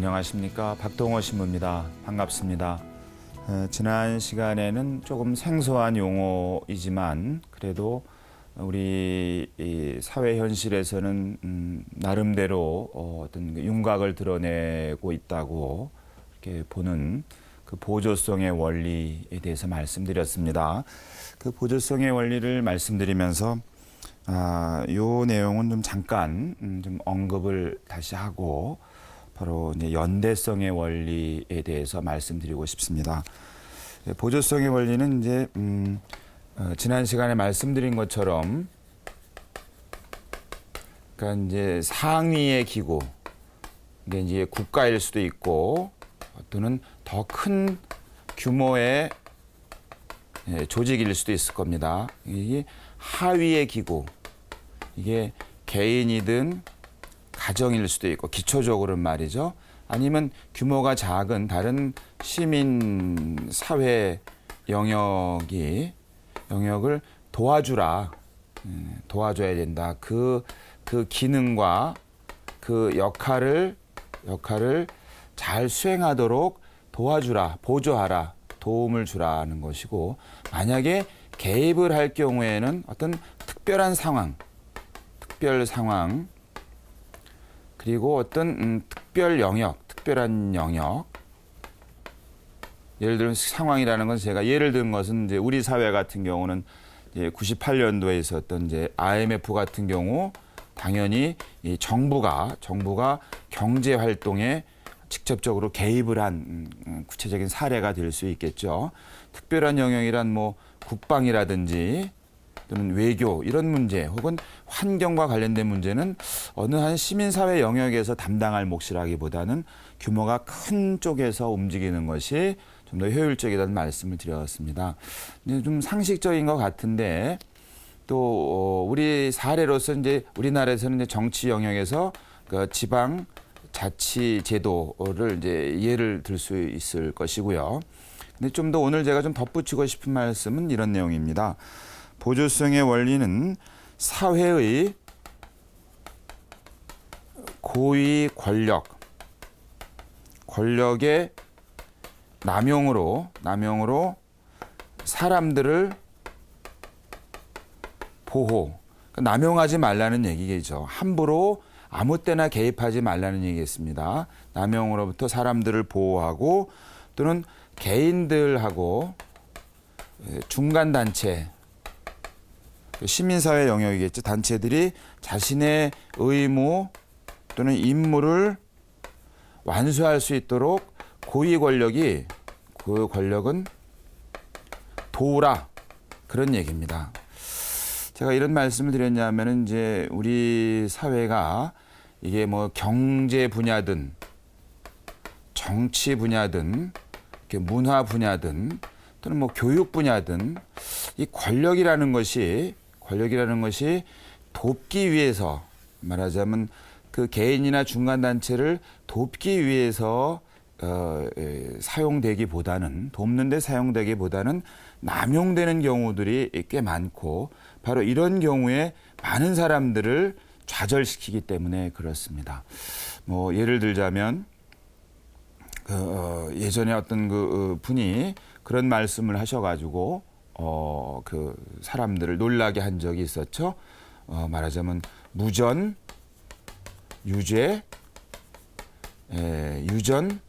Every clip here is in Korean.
안녕하십니까. 박동호 신부입니다. 반갑습니다. 지난 시간에는 조금 생소한 용어이지만 그래도 우리 이 사회 현실에서는 나름대로 어떤 윤곽을 드러내고 있다고 이렇게 보는 그 보조성의 원리에 대해서 말씀드렸습니다. 그 보조성의 원리를 말씀드리면서 요 내용은 좀 잠깐 좀 언급을 다시 하고 바로 이제 연대성의 원리에 대해서 말씀드리고 싶습니다. 보조성의 원리는 이제 지난 시간에 말씀드린 것처럼 그러니까 이제 상위의 기구, 이게 이제 국가일 수도 있고 또는 더 큰 규모의 조직일 수도 있을 겁니다. 이게 하위의 기구, 이게 개인이든 가정일 수도 있고 기초적으로는 말이죠. 아니면 규모가 작은 다른 시민 사회 영역을 도와줘야 된다. 그 기능과 그 역할을 잘 수행하도록 도와주라, 보조하라, 도움을 주라는 것이고, 만약에 개입을 할 경우에는 어떤 특별 상황 그리고 어떤 특별한 영역, 예를 들면 상황이라는 건 제가 예를 든 것은 이제 우리 사회 같은 경우는 이제 98년도에 있었던 이제 IMF 같은 경우 당연히 이 정부가 경제 활동에 직접적으로 개입을 한 구체적인 사례가 될 수 있겠죠. 특별한 영역이란 뭐 국방이라든지 또는 외교 이런 문제 혹은 환경과 관련된 문제는 어느 한 시민사회 영역에서 담당할 몫이라기보다는 규모가 큰 쪽에서 움직이는 것이 좀 더 효율적이라는 말씀을 드렸습니다. 좀 상식적인 것 같은데 또 우리 사례로서 이제 우리나라에서는 이제 정치 영역에서 그 지방 자치 제도를 이제 예를 들 수 있을 것이고요. 근데 좀 더 오늘 제가 좀 덧붙이고 싶은 말씀은 이런 내용입니다. 보조성의 원리는 사회의 고위 권력의 남용으로 사람들을 보호, 남용하지 말라는 얘기겠죠. 함부로 아무 때나 개입하지 말라는 얘기겠습니다. 남용으로부터 사람들을 보호하고 또는 개인들하고 중간단체, 시민사회 영역이겠죠. 단체들이 자신의 의무 또는 임무를 완수할 수 있도록 고위 권력이 그 권력은 도우라, 그런 얘기입니다. 제가 이런 말씀을 드렸냐면은 이제 우리 사회가 이게 뭐 경제 분야든 정치 분야든 문화 분야든 또는 뭐 교육 분야든 이 권력이라는 것이 돕기 위해서, 말하자면 그 개인이나 중간단체를 돕기 위해서 돕는 데 사용되기보다는 남용되는 경우들이 꽤 많고, 바로 이런 경우에 많은 사람들을 좌절시키기 때문에 그렇습니다. 뭐 예를 들자면 예전에 어떤 분이 그런 말씀을 하셔가지고 그 사람들을 놀라게 한 적이 있었죠. 말하자면 무전, 유죄, 유전,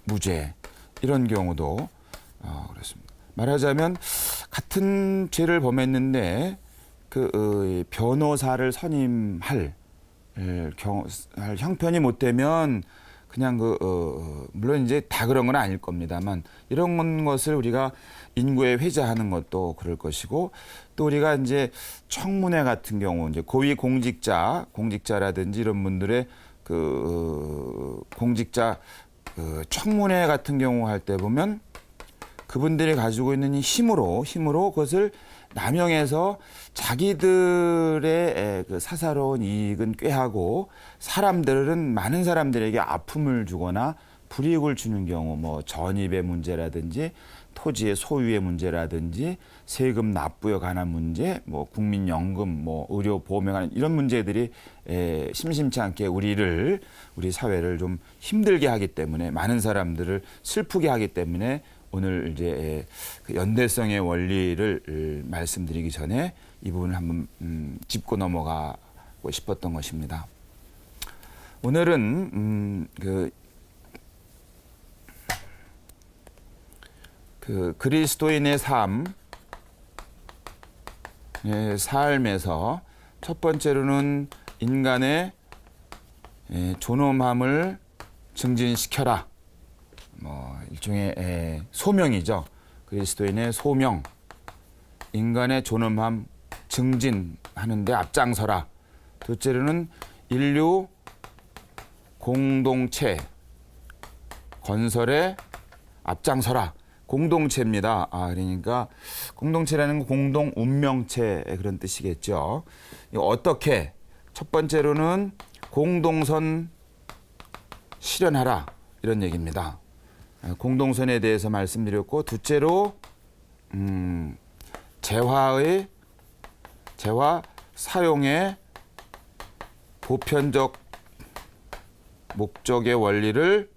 무죄, 이런 경우도 그렇습니다. 말하자면 같은 죄를 범했는데 그 변호사를 선임할 형편이 못 되면 그냥 물론 이제 다 그런 건 아닐 겁니다만 이런 것을 우리가 인구에 회자하는 것도 그럴 것이고, 또 우리가 이제 청문회 같은 경우 이제 고위 공직자라든지 이런 분들의 공직자 청문회 같은 경우 할 때 보면 그분들이 가지고 있는 이 힘으로 그것을 남용해서 자기들의 그 사사로운 이익은 꾀하고 사람들은 많은 사람들에게 아픔을 주거나 불이익을 주는 경우, 뭐 전입의 문제라든지 토지의 소유의 문제라든지 세금 납부에 관한 문제, 뭐 국민연금, 뭐 의료 보험에 관한 이런 문제들이 심심치 않게 우리 사회를 좀 힘들게 하기 때문에, 많은 사람들을 슬프게 하기 때문에 오늘 이제 그 연대성의 원리를 말씀드리기 전에 이 부분을 한번 짚고 넘어가고 싶었던 것입니다. 오늘은 그 그리스도인의 삶에서 첫 번째로는 인간의 존엄함을 증진시켜라. 뭐 일종의 소명이죠. 그리스도인의 소명, 인간의 존엄함 증진하는 데 앞장서라. 둘째로는 인류 공동체 건설에 앞장서라. 공동체입니다. 그러니까 공동체라는 건 공동 운명체 그런 뜻이겠죠. 이거 어떻게? 첫 번째로는 공동선 실현하라 이런 얘기입니다. 공동선에 대해서 말씀드렸고, 둘째로 재화 사용의 보편적 목적의 원리를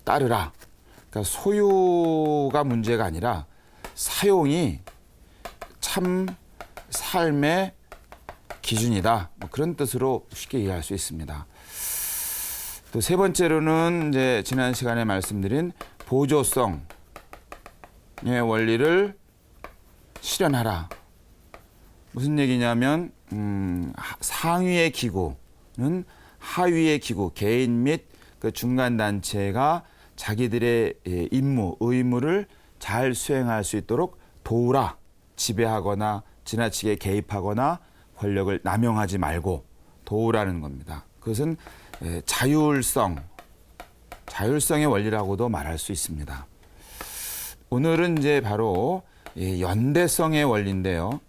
따르라. 그러니까 소유가 문제가 아니라 사용이 참 삶의 기준이다. 뭐 그런 뜻으로 쉽게 이해할 수 있습니다. 또 세 번째로는 이제 지난 시간에 말씀드린 보조성의 원리를 실현하라. 무슨 얘기냐면 상위의 기구는 하위의 기구, 개인 및 그 중간 단체가 자기들의 임무, 의무를 잘 수행할 수 있도록 도우라. 지배하거나 지나치게 개입하거나 권력을 남용하지 말고 도우라는 겁니다. 그것은 자율성의 원리라고도 말할 수 있습니다. 오늘은 이제 바로 연대성의 원리인데요.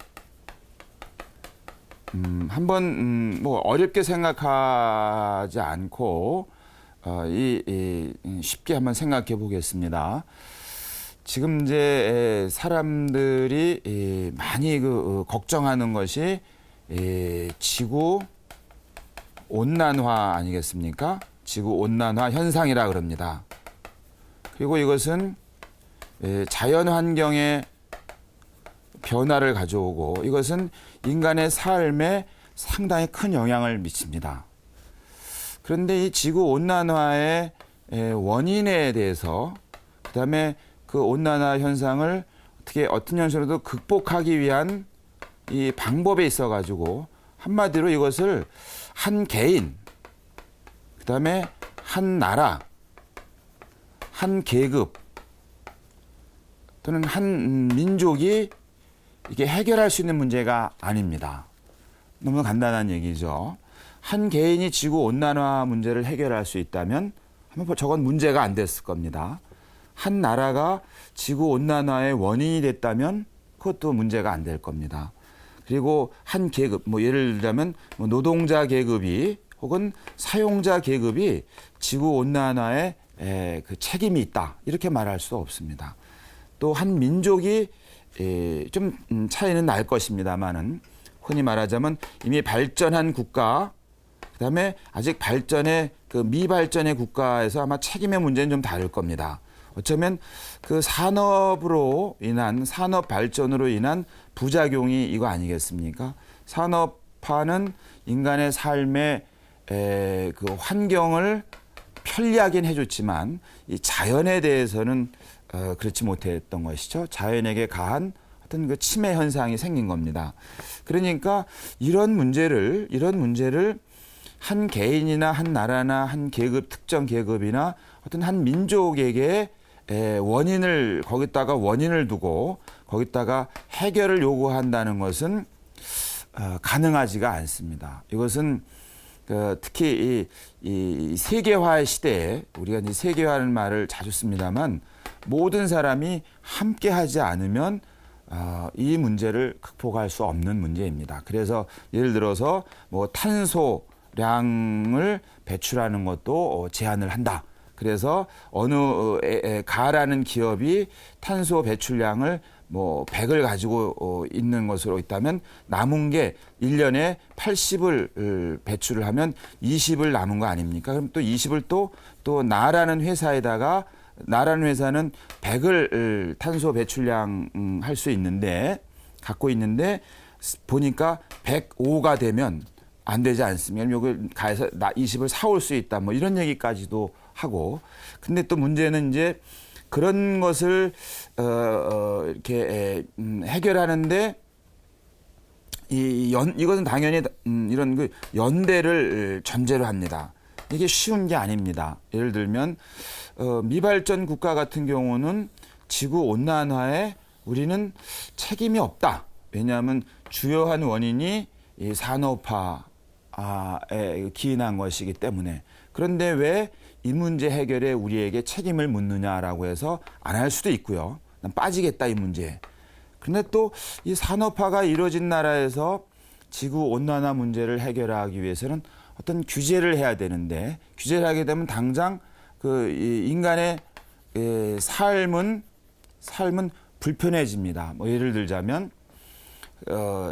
한번 뭐 어렵게 생각하지 않고 쉽게 한번 생각해 보겠습니다. 지금 이제 사람들이 많이 걱정하는 것이 지구 온난화 아니겠습니까? 지구 온난화 현상이라 그럽니다. 그리고 이것은 자연 환경의 변화를 가져오고 이것은 인간의 삶에 상당히 큰 영향을 미칩니다. 그런데 이 지구 온난화의 원인에 대해서, 그다음에 그 온난화 현상을 어떤 현상으로도 극복하기 위한 이 방법에 있어 가지고 한마디로 이것을 한 개인, 그다음에 한 나라, 한 계급 또는 한 민족이 이게 해결할 수 있는 문제가 아닙니다. 너무 간단한 얘기죠. 한 개인이 지구 온난화 문제를 해결할 수 있다면 저건 문제가 안 됐을 겁니다. 한 나라가 지구 온난화의 원인이 됐다면 그것도 문제가 안 될 겁니다. 그리고 한 계급, 뭐 예를 들자면 노동자 계급이 혹은 사용자 계급이 지구 온난화에 그 책임이 있다 이렇게 말할 수 없습니다. 또 한 민족이 좀 차이는 날 것입니다만은 흔히 말하자면 이미 발전한 국가, 그다음에 아직 미발전의 국가에서 아마 책임의 문제는 좀 다를 겁니다. 어쩌면 그 산업 발전으로 인한 부작용이 이거 아니겠습니까? 산업화는 인간의 삶의 그 환경을 편리하긴 해줬지만 이 자연에 대해서는 그렇지 못했던 것이죠. 자연에게 가한 어떤 그 침해 현상이 생긴 겁니다. 그러니까 이런 문제를 한 개인이나 한 나라나 한 계급, 특정 계급이나 어떤 한 민족에게 거기다가 원인을 두고 거기다가 해결을 요구한다는 것은 가능하지가 않습니다. 이것은 특히 이 세계화의 시대에, 우리가 이제 세계화라는 말을 자주 씁니다만 모든 사람이 함께 하지 않으면 이 문제를 극복할 수 없는 문제입니다. 그래서 예를 들어서 뭐 탄소량을 배출하는 것도 제한을 한다. 그래서 어느 가라는 기업이 탄소 배출량을 뭐 100을 가지고 있는 것으로 있다면 남은 게 1년에 80을 배출을 하면 20을 남은 거 아닙니까? 그럼 또 20을 또 나라는 회사에다가 나라는 회사는 100을 탄소 배출량 할 수 있는데 갖고 있는데 보니까 105가 되면 안 되지 않습니까? 여기 가서 20을 사올 수 있다. 뭐 이런 얘기까지도 하고. 근데 또 문제는 이제 그런 것을 이렇게 해결하는데 이것은 당연히 이런 그 연대를 전제로 합니다. 이게 쉬운 게 아닙니다. 예를 들면 미발전 국가 같은 경우는 지구 온난화에 우리는 책임이 없다. 왜냐하면 주요한 원인이 이 산업화에 기인한 것이기 때문에. 그런데 왜 이 문제 해결에 우리에게 책임을 묻느냐라고 해서 안 할 수도 있고요. 난 빠지겠다 이 문제에. 그런데 또 이 산업화가 이루어진 나라에서 지구 온난화 문제를 해결하기 위해서는 어떤 규제를 해야 되는데 규제를 하게 되면 당장 그 인간의 삶은 불편해집니다. 뭐 예를 들자면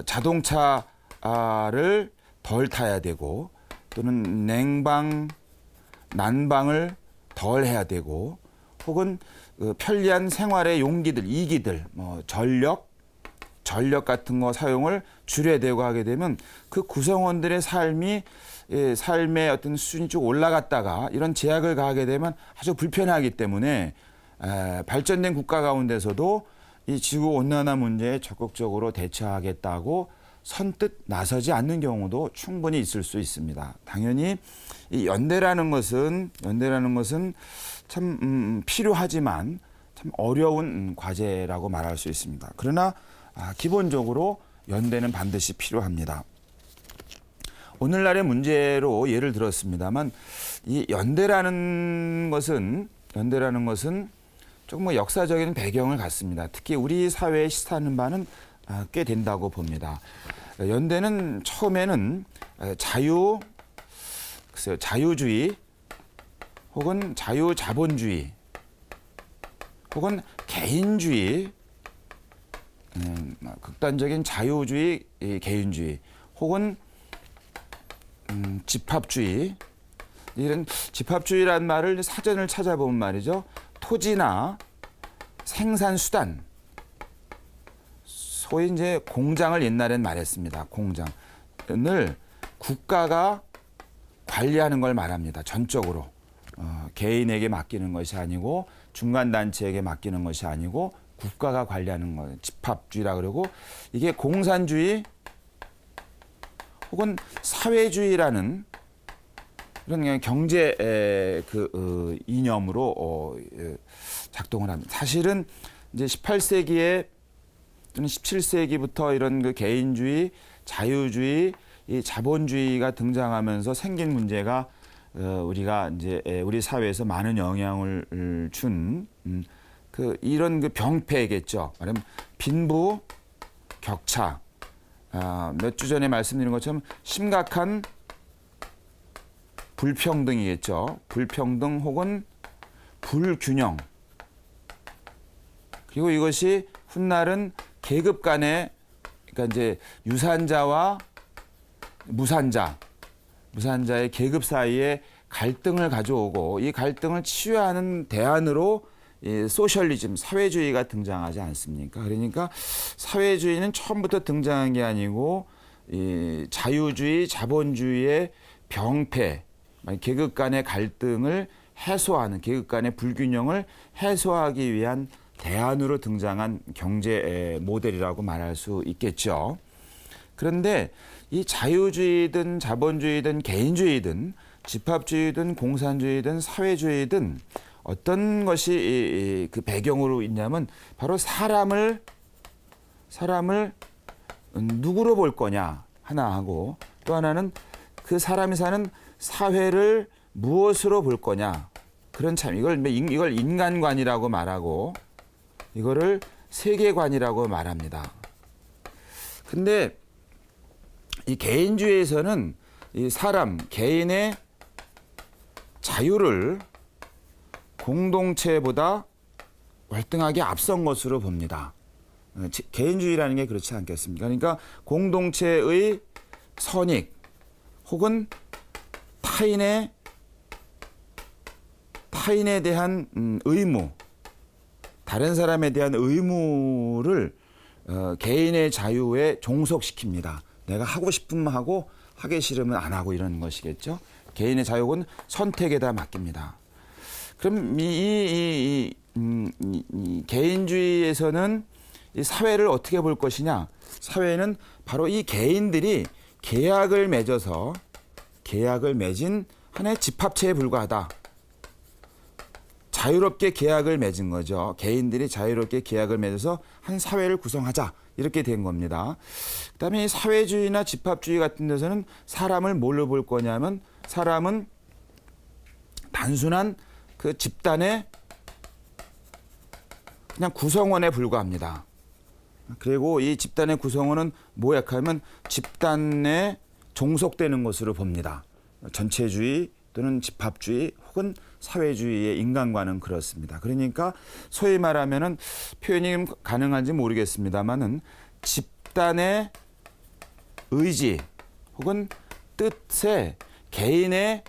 자동차를 덜 타야 되고 또는 난방을 덜 해야 되고 혹은 편리한 생활의 용기들, 이기들, 뭐 전력 같은 거 사용을 줄여야 되고 하게 되면 그 구성원들의 삶의 어떤 수준이 쭉 올라갔다가 이런 제약을 가하게 되면 아주 불편하기 때문에 발전된 국가 가운데서도 이 지구 온난화 문제에 적극적으로 대처하겠다고 선뜻 나서지 않는 경우도 충분히 있을 수 있습니다. 당연히 이 연대라는 것은 참 필요하지만 참 어려운 과제라고 말할 수 있습니다. 그러나 기본적으로 연대는 반드시 필요합니다. 오늘날의 문제로 예를 들었습니다만 이 연대라는 것은 조금 뭐 역사적인 배경을 갖습니다. 특히 우리 사회에 시사하는 바는 꽤 된다고 봅니다. 연대는 처음에는 자유주의 혹은 자유자본주의 혹은 개인주의, 극단적인 자유주의, 개인주의 혹은 집합주의, 이런 집합주의라는 말을 사전을 찾아보면 말이죠. 토지나 생산수단, 소위 이제 공장을 옛날엔 말했습니다. 공장을 국가가 관리하는 걸 말합니다. 전적으로. 개인에게 맡기는 것이 아니고 중간단체에게 맡기는 것이 아니고 국가가 관리하는 거예요. 집합주의라 그러고 이게 공산주의 혹은 사회주의라는 이런 경제 이념으로 작동을 합니다. 사실은 이제 18세기에 또는 17세기부터 이런 그 개인주의, 자유주의, 이 자본주의가 등장하면서 생긴 문제가 우리가 이제 우리 사회에서 많은 영향을 준 이런 그 병폐겠죠. 말하면 빈부 격차, 몇 주 전에 말씀드린 것처럼 심각한 불평등이겠죠. 불평등 혹은 불균형. 그리고 이것이 훗날은 계급 간의, 그러니까 이제 유산자와 무산자의 계급 사이에 갈등을 가져오고 이 갈등을 치유하는 대안으로 이 소셜리즘, 사회주의가 등장하지 않습니까? 그러니까 사회주의는 처음부터 등장한 게 아니고 이 자유주의, 자본주의의 병폐, 계급 간의 갈등을 해소하는, 계급 간의 불균형을 해소하기 위한 대안으로 등장한 경제 모델이라고 말할 수 있겠죠. 그런데 이 자유주의든 자본주의든 개인주의든 집합주의든 공산주의든 사회주의든 어떤 것이 그 배경으로 있냐면 바로 사람을 누구로 볼 거냐 하나 하고 또 하나는 그 사람이 사는 사회를 무엇으로 볼 거냐 그런 참 이걸 인간관이라고 말하고 이거를 세계관이라고 말합니다. 근데 이 개인주의에서는 이 사람 개인의 자유를 공동체보다 월등하게 앞선 것으로 봅니다. 개인주의라는 게 그렇지 않겠습니까? 그러니까 공동체의 선익 혹은 타인에 대한 의무, 다른 사람에 대한 의무를 개인의 자유에 종속시킵니다. 내가 하고 싶으면 하고 하기 싫으면 안 하고 이런 것이겠죠. 개인의 자유는 선택에다 맡깁니다. 그럼 이 개인주의에서는 이 사회를 어떻게 볼 것이냐? 사회는 바로 이 개인들이 계약을 맺은 하나의 집합체에 불과하다. 자유롭게 계약을 맺은 거죠. 개인들이 자유롭게 계약을 맺어서 한 사회를 구성하자. 이렇게 된 겁니다. 그다음에 사회주의나 집합주의 같은 데서는 사람을 뭘로 볼 거냐면 사람은 단순한 그 집단의 그냥 구성원에 불과합니다. 그리고 이 집단의 구성원은 뭐야 하면 집단에 종속되는 것으로 봅니다. 전체주의 또는 집합주의 혹은 사회주의의 인간관은 그렇습니다. 그러니까 소위 말하면은 표현이 가능한지 모르겠습니다만은 집단의 의지 혹은 뜻에 개인의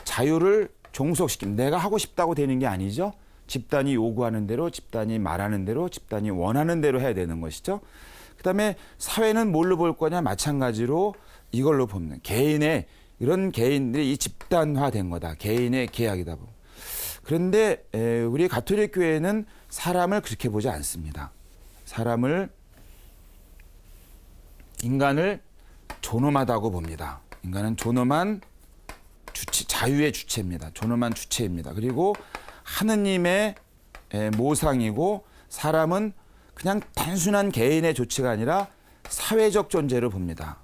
자유를 종속시킵니다. 내가 하고 싶다고 되는 게 아니죠. 집단이 요구하는 대로, 집단이 말하는 대로, 집단이 원하는 대로 해야 되는 것이죠. 그다음에 사회는 뭘로 볼 거냐? 마찬가지로 이걸로 봅니다. 이런 개인들이 이 집단화된 거다. 개인의 계약이다. 그런데 우리 가톨릭 교회는 사람을 그렇게 보지 않습니다. 인간을 존엄하다고 봅니다. 인간은 존엄한 자유의 주체입니다. 존엄한 주체입니다. 그리고 하느님의 모상이고 사람은 그냥 단순한 개인의 조치가 아니라 사회적 존재로 봅니다.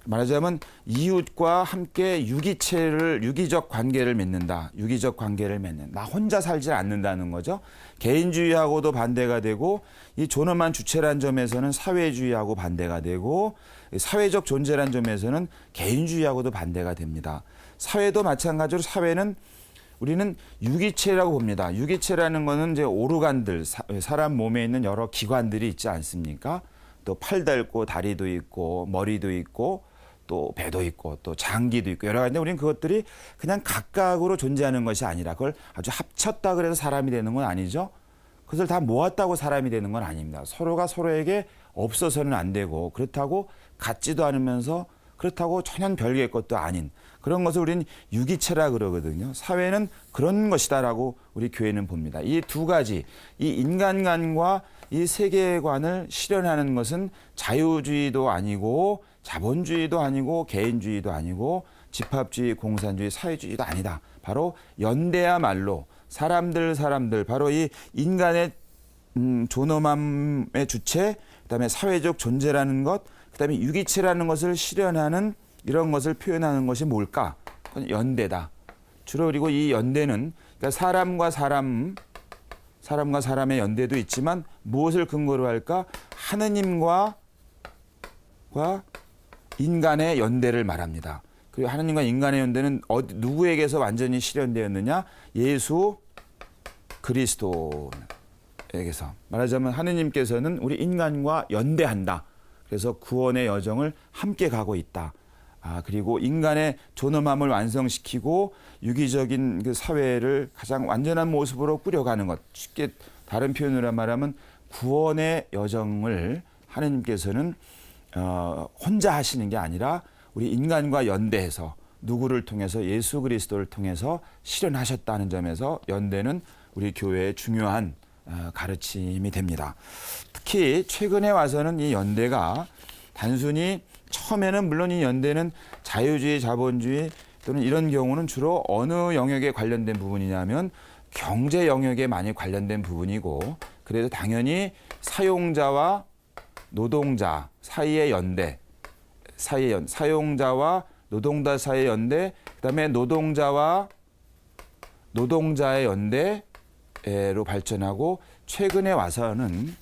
말하자면 이웃과 함께 유기적 관계를 맺는다. 나 혼자 살지 않는다는 거죠. 개인주의하고도 반대가 되고 이 존엄한 주체란 점에서는 사회주의하고 반대가 되고 사회적 존재란 점에서는 개인주의하고도 반대가 됩니다. 사회도 마찬가지로 우리는 유기체라고 봅니다. 유기체라는 거는 이제 오르간들, 사람 몸에 있는 여러 기관들이 있지 않습니까? 또 팔도 있고 다리도 있고 머리도 있고 또 배도 있고 또 장기도 있고 여러 가지인데 우리는 그것들이 그냥 각각으로 존재하는 것이 아니라 그걸 아주 합쳤다 그래서 사람이 되는 건 아니죠. 그것을 다 모았다고 사람이 되는 건 아닙니다. 서로가 서로에게 없어서는 안 되고 그렇다고 같지도 않으면서 그렇다고 전혀 별개의 것도 아닌 그런 것을 우리는 유기체라 그러거든요. 사회는 그런 것이다라고 우리 교회는 봅니다. 이 두 가지, 이 인간관과 이 세계관을 실현하는 것은 자유주의도 아니고 자본주의도 아니고 개인주의도 아니고 집합주의, 공산주의, 사회주의도 아니다. 바로 연대야말로 사람들 바로 이 인간의 존엄함의 주체, 그다음에 사회적 존재라는 것, 그다음에 유기체라는 것을 실현하는 이런 것을 표현하는 것이 뭘까? 그건 연대다. 주로 그리고 이 연대는 그러니까 사람과 사람의 연대도 있지만 무엇을 근거로 할까? 하느님과 인간의 연대를 말합니다. 그리고 하느님과 인간의 연대는 누구에게서 완전히 실현되었느냐? 예수 그리스도에게서. 말하자면 하느님께서는 우리 인간과 연대한다. 그래서 구원의 여정을 함께 가고 있다. 그리고 인간의 존엄함을 완성시키고 유기적인 그 사회를 가장 완전한 모습으로 꾸려가는 것. 쉽게 다른 표현으로 말하면 구원의 여정을 하느님께서는 혼자 하시는 게 아니라 우리 인간과 연대해서 누구를 통해서 예수 그리스도를 통해서 실현하셨다는 점에서 연대는 우리 교회의 중요한 가르침이 됩니다. 특히 최근에 와서는 이 연대가 단순히 처음에는 물론 이 연대는 자유주의, 자본주의 또는 이런 경우는 주로 어느 영역에 관련된 부분이냐면 경제 영역에 많이 관련된 부분이고 그래서 당연히 사용자와 노동자 사이의 연대, 사용자와 노동자 사이의 연대, 그다음에 노동자와 노동자의 연대로 발전하고 최근에 와서는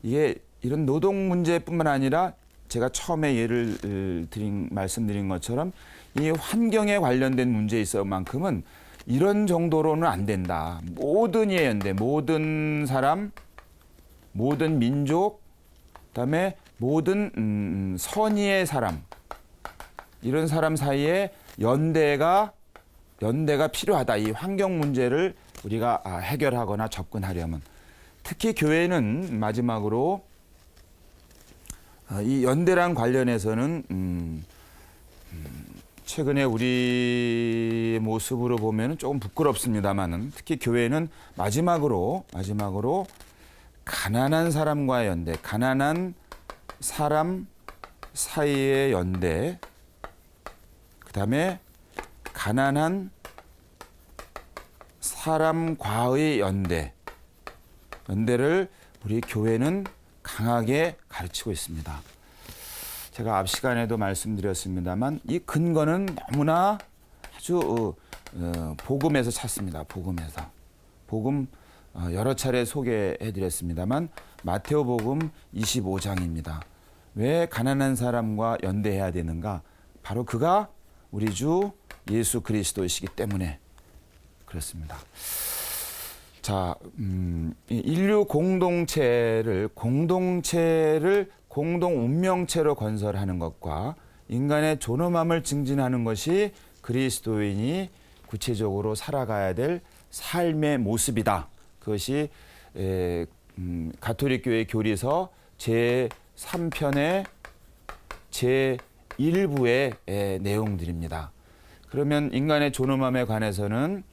이게 이런 노동 문제뿐만 아니라 제가 처음에 말씀드린 것처럼 이 환경에 관련된 문제에 있어만큼은 이런 정도로는 안 된다. 모든 이의 연대, 모든 사람, 모든 민족, 그다음에 모든 선의의 사람, 이런 사람 사이에 연대가 필요하다. 이 환경 문제를 우리가 해결하거나 접근하려면. 특히 교회는 마지막으로 이 연대랑 관련해서는 최근에 우리 모습으로 보면 조금 부끄럽습니다만은 특히 교회는 마지막으로 가난한 사람과의 연대, 가난한 사람 사이의 연대, 그다음에 가난한 사람과의 연대를 우리 교회는 강하게 가르치고 있습니다. 제가 앞 시간에도 말씀드렸습니다만 이 근거는 너무나 아주 복음에서 찾습니다. 복음 여러 차례 소개해드렸습니다만 마테오 복음 25장입니다. 왜 가난한 사람과 연대해야 되는가? 바로 그가 우리 주 예수 그리스도이시기 때문에 그렇습니다. 자, 인류 공동체를 공동 운명체로 건설하는 것과 인간의 존엄함을 증진하는 것이 그리스도인이 구체적으로 살아가야 될 삶의 모습이다. 그것이 가톨릭 교회 교리서 제3편의 제1부의 내용들입니다. 그러면 인간의 존엄함에 관해서는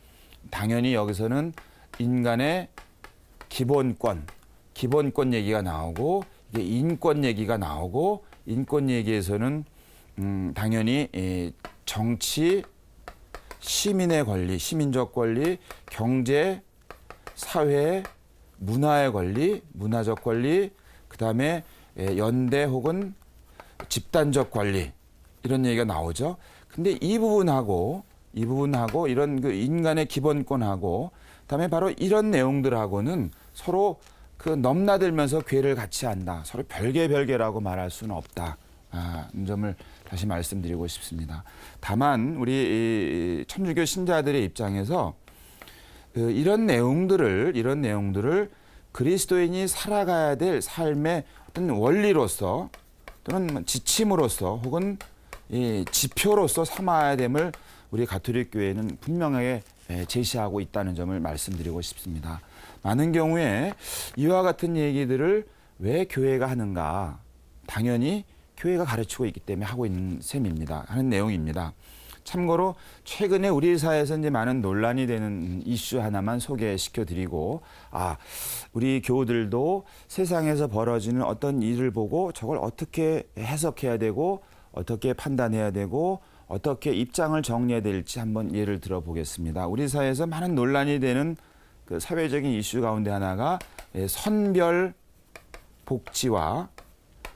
당연히 여기서는 인간의 기본권 얘기가 나오고 이게 인권 얘기가 나오고 인권 얘기에서는 당연히 정치, 시민의 권리, 시민적 권리, 경제, 사회, 문화의 권리, 문화적 권리, 그다음에 연대 혹은 집단적 권리 이런 얘기가 나오죠. 근데 이 부분하고 이런 그 인간의 기본권하고 그다음에 바로 이런 내용들하고는 서로 그 넘나들면서 궤를 같이 한다. 서로 별개라고 말할 수는 없다. 이 점을 다시 말씀드리고 싶습니다. 다만 우리 천주교 신자들의 입장에서 이런 내용들을 그리스도인이 살아가야 될 삶의 어떤 원리로서 또는 지침으로서 혹은 지표로서 삼아야 됨을 우리 가톨릭 교회는 분명하게 제시하고 있다는 점을 말씀드리고 싶습니다. 많은 경우에 이와 같은 얘기들을 왜 교회가 하는가? 당연히 교회가 가르치고 있기 때문에 하고 있는 셈입니다. 하는 내용입니다. 참고로 최근에 우리 사회에서 이제 많은 논란이 되는 이슈 하나만 소개시켜 드리고, 우리 교우들도 세상에서 벌어지는 어떤 일을 보고 저걸 어떻게 해석해야 되고, 어떻게 판단해야 되고, 어떻게 입장을 정리해야 될지 한번 예를 들어 보겠습니다. 우리 사회에서 많은 논란이 되는 그 사회적인 이슈 가운데 하나가 선별 복지와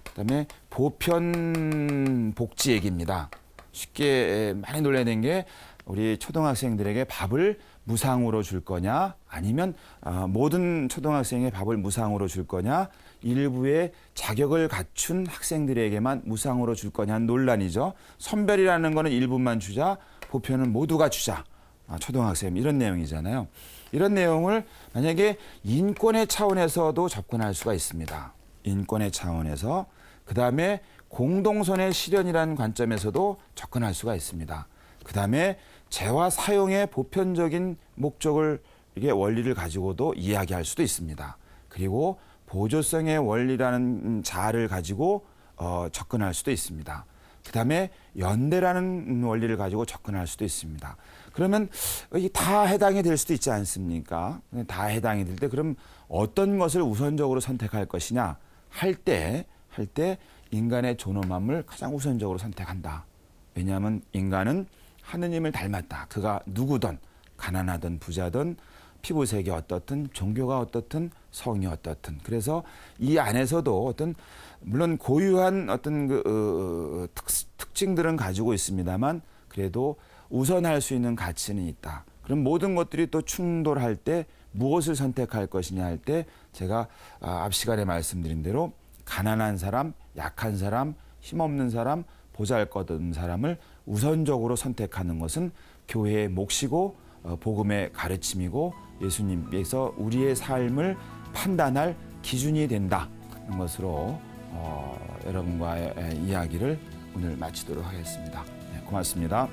그다음에 보편 복지 얘기입니다. 쉽게 많이 논란된 게 우리 초등학생들에게 밥을 무상으로 줄 거냐, 아니면 모든 초등학생의 밥을 무상으로 줄 거냐, 일부의 자격을 갖춘 학생들에게만 무상으로 줄 거냐 하는 논란이죠. 선별이라는 거는 일부만 주자, 보편은 모두가 주자. 초등학생 이런 내용이잖아요. 이런 내용을 만약에 인권의 차원에서도 접근할 수가 있습니다. 인권의 차원에서. 그다음에 공동선의 실현이라는 관점에서도 접근할 수가 있습니다. 그다음에 재화 사용의 보편적인 목적을 이게 원리를 가지고도 이야기할 수도 있습니다. 그리고 보조성의 원리라는 자아를 가지고 접근할 수도 있습니다. 그다음에 연대라는 원리를 가지고 접근할 수도 있습니다. 그러면 다 해당이 될 수도 있지 않습니까? 다 해당이 될 때 그럼 어떤 것을 우선적으로 선택할 것이냐 할 때 인간의 존엄함을 가장 우선적으로 선택한다. 왜냐하면 인간은 하느님을 닮았다. 그가 누구든 가난하든 부자든 피부색이 어떻든 종교가 어떻든 성이 어떻든. 그래서 이 안에서도 어떤 물론 고유한 어떤 특징들은 가지고 있습니다만 그래도 우선할 수 있는 가치는 있다. 그럼 모든 것들이 또 충돌할 때 무엇을 선택할 것이냐 할 때 제가 앞 시간에 말씀드린 대로 가난한 사람, 약한 사람, 힘없는 사람, 보잘것없는 사람을 우선적으로 선택하는 것은 교회의 몫이고 복음의 가르침이고 예수님께서 우리의 삶을 판단할 기준이 된다는 것으로 여러분과의 이야기를 오늘 마치도록 하겠습니다. 네, 고맙습니다.